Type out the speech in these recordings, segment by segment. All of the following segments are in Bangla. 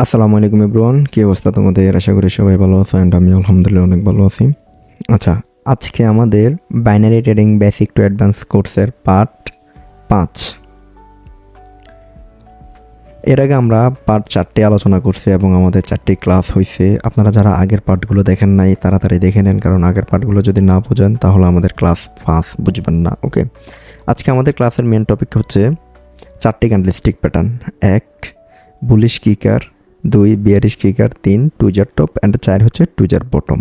আসসালামু আলাইকুম এভরিওয়ান, কি অবস্থা তোমাদের? আশা করি সবাই ভালো আছো অ্যান্ড আমি আলহামদুলিল্লাহ অনেক ভালো আছি। আচ্ছা, আজকে আমাদের binary trading basic to advance কোর্সের পার্ট 5। এর আগে আমরা পার্ট 4টি আলোচনা করছি এবং আমাদের 4টি ক্লাস হয়েছে। আপনারা যারা আগের পার্টগুলো দেখেন নাই তাড়াতাড়ি দেখে নেন, কারণ আগের পার্টগুলো যদি না বোঝেন তাহলে আমাদের ক্লাস 5 বুঝবেন না। ওকে, আজকে আমাদের ক্লাসের মেন টপিক হচ্ছে 4টি candlestick pattern. 1 bullish kicker, 2 bearish kicker, 3 tweezer top and 4 হচ্ছে টুজার বটম।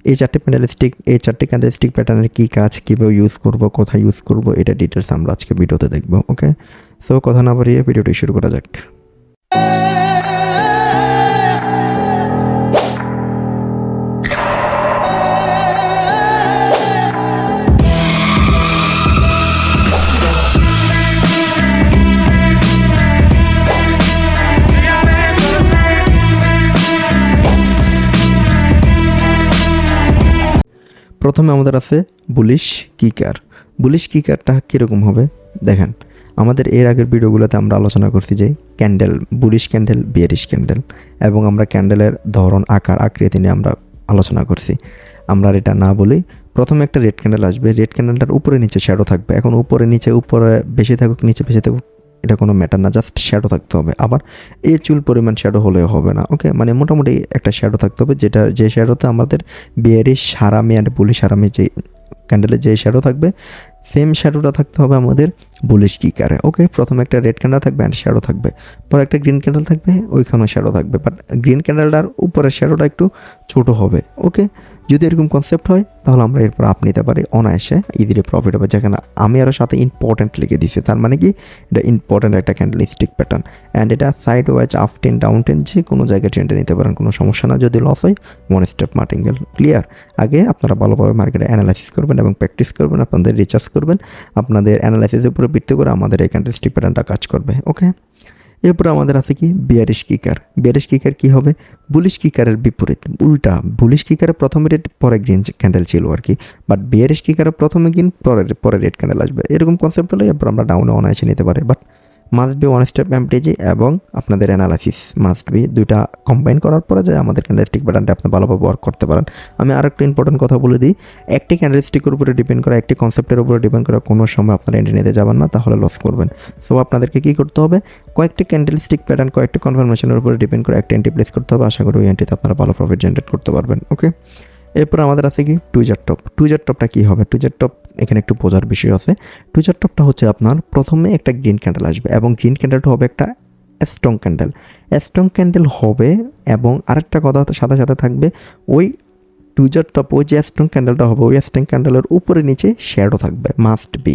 এই 4টি ক্যান্ডেলস্টিক প্যাটার্নের কী কাজ, কীভাবে ইউজ করব, কোথায় ইউজ করব, এটা ডিটেলস আমরা আজকে ভিডিওতে দেখব। ওকে, সো কথা না বাড়িয়ে ভিডিওটি শুরু করা যাক। প্রথমে আমাদের আছে বুলিশ কিকার। বুলিশ কিকারটা কীরকম হবে দেখেন, আমাদের এর আগের ভিডিওগুলোতে আমরা আলোচনা করছি যে candle, bullish candle, bearish candle, এবং আমরা ক্যান্ডেলের ধরন, আকার, আকৃতি নিয়ে আমরা আলোচনা করছি। আমরা এটা না বলি, প্রথমে একটা রেড ক্যান্ডেল আসবে, রেড ক্যান্ডেলটার উপরে নিচে শ্যাডো থাকবে। এখন উপরে নিচে, উপরে বেশি থাকুক নিচে বেশি থাকুক এটা কোনো ম্যাটার না, জাস্ট শ্যাডো থাকতে হবে। আবার এই চুল পরিমাণ শ্যাডো হলেও হবে না। ওকে, মানে মোটামুটি একটা শ্যাডো থাকতে হবে, যে শ্যাডোতে আমাদের বিয়ারিশ হারামি অ্যান্ড বুলিশ হারামি যে ক্যান্ডেলের যে শ্যাডো থাকবে সেম শ্যাডোটা থাকতে হবে আমাদের বুলিশ কিকারে। ওকে, প্রথমে একটা রেড ক্যান্ডেল থাকবে অ্যান্ড শ্যাডো থাকবে, পরে একটা গ্রিন ক্যান্ডেল থাকবে, ওইখানেও শ্যাডো থাকবে, বাট গ্রিন ক্যান্ডেলটার উপরের শ্যাডোটা একটু ছোটো হবে। ওকে, যদি এরকম কনসেপ্ট হয় তাহলে আমরা এরপর আপ নিতে পারি অনায়াসে, ইজিলি প্রফিট হবে। যেখানে আমি আরও সাথে ইম্পর্টেন্ট লিখে দিচ্ছি, তার মানে কি এটা ইম্পর্টেন্ট একটা ক্যান্ডেলস্টিক প্যাটার্ন অ্যান্ড এটা side wise up ten down ten যে কোনো জায়গায় ট্রেন্ডে নিতে পারেন, কোনো সমস্যা না। যদি লস হয় 1 স্টেপ মার্টিঙ্গেল। ক্লিয়ার? আগে আপনারা ভালোভাবে মার্কেটে অ্যানালাইসিস করবেন এবং প্র্যাকটিস করবেন, আপনাদের রিচার্জ করবেন, আপনাদের অ্যানালাইসিসের উপরে ভিত্তি করে আমাদের এই ক্যান্ডেলস্টিক প্যাটার্নটা কাজ করবে। ওকে, এরপর আমাদের আছে কি বিয়ারিশ কিকার। বিয়ারিশ কিকার কী হবে? বুলিশ কিকারের বিপরীত, উল্টা। বুলিশ কিকারে প্রথমে রেড পরে গ্রিন ক্যান্ডেল ছিল আর কি, বাট বিয়ারিশ কিকারে প্রথমে গ্রিন পরে রেড ক্যান্ডেল আসবে। এরকম কনসেপ্ট হলে এরপর আমরা ডাউনে অনায়াসে নিতে পারি, but must be 1 step MTG এবং আপনাদের অ্যানালাইসিস মাস্ট বি, দুইটা কম্বাইন করার পরে যে আমাদের ক্যান্ডেলস্টিক প্যাটার্নটা আপনি ভালোভাবে ওয়ার্ক করতে পারেন। আমি আর একটা ইম্পর্টেন্ট কথা বলে দিই, একটি ক্যান্ডেলস্টিকের উপরে ডিপেন্ড করা, একটি কনসেপ্টের উপরে ডিপেন্ড করা কোনো সময় আপনারা এন্ট্রি নিতে যাবেন না, তাহলে লস করবেন। সো আপনাদেরকে কী করতে হবে, কয়েকটি ক্যান্ডেলস্টিক প্যাটার্ন, কয়েকটি কনফার্মেশনের উপরে ডিপেন্ড করে একটা এন্ট্রি প্লেস করতে হবে। আশা করি ওই এন্ট্রিতে আপনারা ভালো প্রফিট জেনারেট করতে পারবেন। ওকে, এরপর আমাদের আছে কি টুজার টপ। টুজার টপটা কী হবে? টুজার টপ এখানে একটু বোঝার বিষয় আছে। টুজার টপটা হচ্ছে আপনার প্রথমে একটা গ্রিন ক্যান্ডেল আসবে এবং গ্রিন ক্যান্ডেলটা হবে একটা স্ট্রং ক্যান্ডেল। স্ট্রং ক্যান্ডেল হবে এবং আরেকটা কথা সাথে সাথে থাকবে, ওই টুজার টপ, ওই যে স্ট্রং ক্যান্ডেলটা হবে, ওই স্ট্রং ক্যান্ডেলের উপরে নিচে শ্যাডো থাকবে, মাস্ট বি।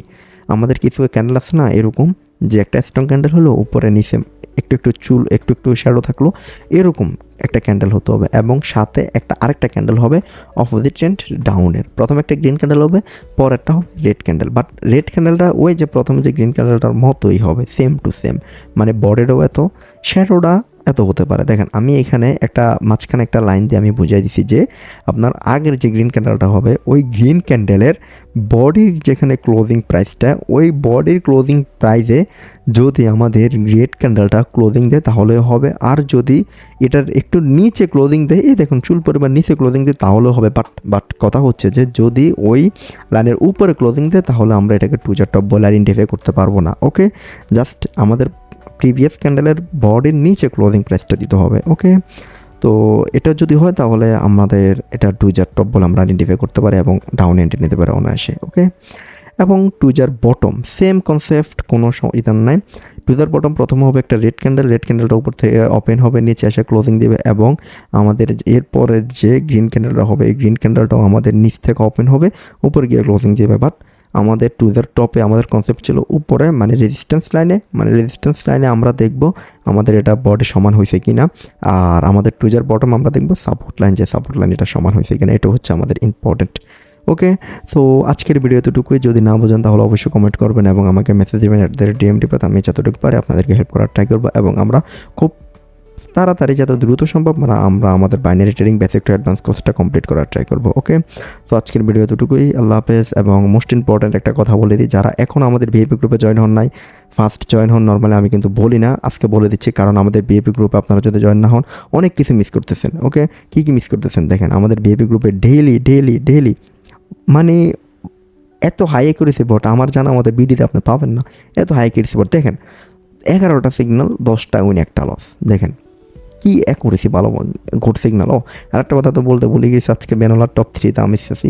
আমাদের কিছু ক্যান্ডেল আছে না এরকম, যে একটা স্ট্রং ক্যান্ডেল হলো, উপরে নিচে একটু একটু চুল, একটু একটু শ্যাডো থাকলো, এরকম একটা ক্যান্ডেল হতে হবে এবং সাথে আরেকটা ক্যান্ডেল হবে অপোজিট ট্রেন্ড ডাউনের। প্রথমে একটা গ্রিন ক্যান্ডেল হবে, পরেরটা হবে রেড ক্যান্ডেল, বাট রেড ক্যান্ডেলটা ওই যে প্রথমে যে গ্রিন ক্যান্ডেলটার মতোই হবে, সেম টু সেম, মানে বডিরও এত, শ্যাডোটা এত হতে পারে। দেখেন আমি এখানে একটা মাঝখানে একটা লাইন দিয়ে আমি বুঝাই দিছি যে আপনার আগের যে গ্রিন ক্যান্ডেলটা হবে, ওই গ্রিন ক্যান্ডেলের বডির যেখানে ক্লোজিং প্রাইসটা, ওই বডির ক্লোজিং প্রাইসে যদি আমাদের রেড ক্যান্ডেলটা ক্লোজিং দেয় তাহলে হবে, আর যদি এটার একটু নিচে ক্লোজিং দেয়, এই দেখুন চুল পরিমাণ নিচে ক্লোজিং দেয় তাহলেও হবে। বাট কথা হচ্ছে যে যদি ওই লাইনের উপরে ক্লোজিং দেয় তাহলে আমরা এটাকে টুজার টপ বলে আইডেন্টিফাই করতে পারবো না। ওকে, জাস্ট আমাদের প্রিভিয়াস ক্যান্ডেলের বডির নিচে ক্লোজিং প্রাইসটা দিতে হবে। ওকে, তো এটা যদি হয় তাহলে আমাদের এটা টুজার টপ বলে আমরা আইডেন্টিফাই করতে পারি এবং ডাউন এন্ট্রি নিতে পারি অনায়াসে। ওকে, এবং টুজার বটম সেম কনসেপ্ট, কোনো ইদান নাই। টুজার বটম প্রথমে হবে একটা রেড ক্যান্ডেল, রেড ক্যান্ডেলটা উপর থেকে ওপেন হবে, নিচে এসে ক্লোজিং দেবে এবং আমাদের এরপরের যে গ্রিন ক্যান্ডেলটা হবে, এই গ্রিন ক্যান্ডেলটাও আমাদের নিচ থেকে ওপেন হবে, উপরে গিয়ে ক্লোজিং দেবে। বাট আমাদের টুজার টপে আমাদের কনসেপ্ট ছিল উপরে, মানে রেজিস্ট্যান্স লাইনে আমরা দেখব আমাদের এটা বডি সমান হয়েছে কিনা, আর আমাদের টুজার বটম আমরা দেখব সাপোর্ট লাইন, যে সাপোর্ট লাইন এটা সমান হয়েছে কিনা, এটা হচ্ছে আমাদের ইম্পর্টেন্ট। ওকে, সো আজকের ভিডিও এতটুকুই। যদি না বোঝেন তাহলে অবশ্যই কমেন্ট করবেন এবং আমাকে মেসেজ দেবেন, ডিএমটি পাতে আমি যতটুকু পারে আপনাদেরকে হেল্প করার ট্রাই করবো এবং আমরা খুব তাড়াতাড়ি যত দ্রুত সম্ভব আমরা আমাদের binary trading basic to advance কোর্সটা কমপ্লিট করার ট্রাই করবো। ওকে, তো আজকের ভিডিও এতটুকুই। আল্লাহ হাফেজ। এবং মোস্ট ইম্পর্ট্যান্ট একটা কথা বলে দিই, যারা এখন আমাদের ভিআইপি গ্রুপে জয়েন হন নাই, ফার্স্ট জয়েন হন। নর্মালি আমি কিন্তু বলি না, আজকে বলে দিচ্ছি, কারণ আমাদের ভিআইপি গ্রুপে আপনারা যদি জয়েন না হন অনেক কিছু মিস করতেছেন। ওকে, কী মিস করতেছেন দেখেন, আমাদের ভিআইপি গ্রুপে ডেইলি মানে এত হাই করেছে বট, আমার জানা আমাদের বিডিতে আপনি পাবেন না, এত হাই করেছে বট। দেখেন 11টা সিগন্যাল, 10টা উইন, একটা লস। দেখেন কি করেছি ভালো গুড সিগন্যাল। ও আর একটা কথা তো বলতে ভুলে গেছি, আজকে বেনোলার টপ 3-তে আমি এসেছি।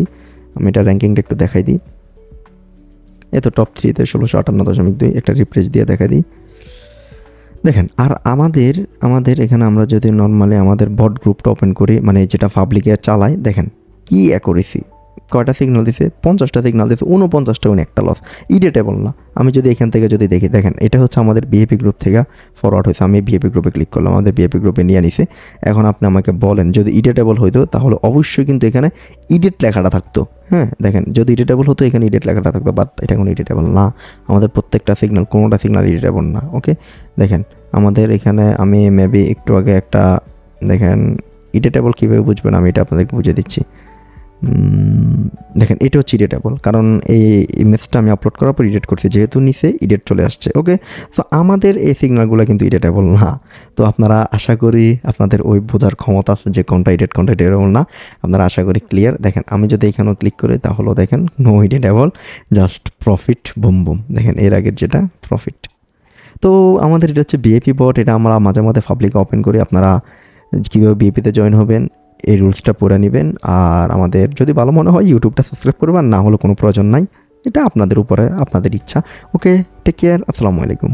আমি এটা র্যাঙ্কিংটা একটু দেখাই দিই। তো টপ 3-তে 1658.2, একটা রিফ্রেশ দিয়ে দেখাই দিই। দেখেন, আর আমাদের এখানে আমরা যদি নর্মালি আমাদের বট গ্রুপটা ওপেন করি, মানে যেটা পাবলিকে চালাই, দেখেন কি করেছি। কয়টা সিগন্যাল দিছে? 50টা সিগন্যাল দিছে, 49টা উনি একটা লস। ইডিটেবল না। আমি যদি এখান থেকে যদি দেখি, দেখেন এটা হচ্ছে আমাদের বিএপি গ্রুপ থেকে ফরওয়ার্ড হয়েছে। আমি বিএপি গ্রুপে ক্লিক করলাম, আমাদের বিএপি গ্রুপে নিয়ে নিছে। এখন আপনি আমাকে বলেন, যদি ইডিটেবল হইতো তাহলে অবশ্যই কিন্তু এখানে ইডিট লেখাটা থাকতো। হ্যাঁ, দেখেন যদি ইডিটেবল হতো এখানে ইডিট লেখাটা থাকতো, বাট এটা কোনো ইডিটেবল না। আমাদের প্রত্যেকটা সিগন্যাল, কোনোটা সিগন্যাল ইডিটেবল না। ওকে, দেখেন আমাদের এখানে আমি মেবি একটু আগে একটা, দেখেন ইডিটেবল কীভাবে বুঝবেন আমি এটা আপনাদেরকে বুঝিয়ে দিচ্ছি। দেখেন এটা হচ্ছে ইডিটেবল, কারণ এই ইমেজটা আমি আপলোড করার পর এডিট করছি, যেহেতু নিচে এডিট চলে আসছে। ওকে, সো আমাদের এই সিগন্যালগুলো কিন্তু এডিটেবল না। তো আপনারা আশা করি আপনাদের ওই বোঝার ক্ষমতা আছে যে কোনটা এডিটেবল না। আপনারা আশা করি ক্লিয়ার। দেখেন আমি যদি এখানেও ক্লিক করি তাহলেও দেখেন no editable, just profit, boom. দেখেন এর আগের যেটা প্রফিট। তো আমাদের এটা হচ্ছে বিএপি বট, এটা আমরা মাঝে মাঝে পাবলিকে ওপেন করি। আপনারা কীভাবে বিএপিতে জয়েন হবেন এই রুলসটা পড়ে নেবেন। আর আমাদের যদি ভালো মনে হয় ইউটিউবটা সাবস্ক্রাইব করবেন, না হলে কোনো প্রয়োজন নাই। এটা আপনাদের উপরে, আপনাদের ইচ্ছা। ওকে, টেক কেয়ার, আসসালামু আলাইকুম।